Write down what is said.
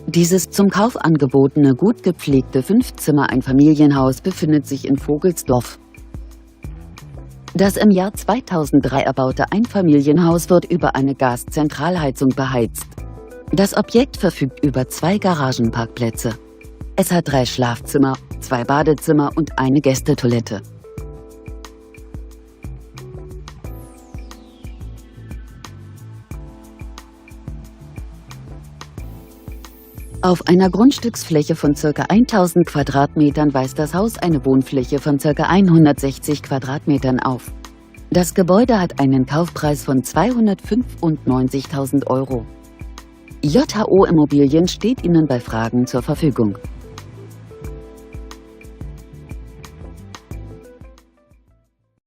Dieses zum Kauf angebotene, gut gepflegte 5-Zimmer-Einfamilienhaus befindet sich in Vogelsdorf. Das im Jahr 2003 erbaute Einfamilienhaus wird über eine Gaszentralheizung beheizt. Das Objekt verfügt über 2 Garagenparkplätze. Es hat 3 Schlafzimmer, 2 Badezimmer und eine Gästetoilette. Auf einer Grundstücksfläche von ca. 1000 Quadratmetern weist das Haus eine Wohnfläche von ca. 160 Quadratmetern auf. Das Gebäude hat einen Kaufpreis von 295.000 Euro. JHO Immobilien steht Ihnen bei Fragen zur Verfügung.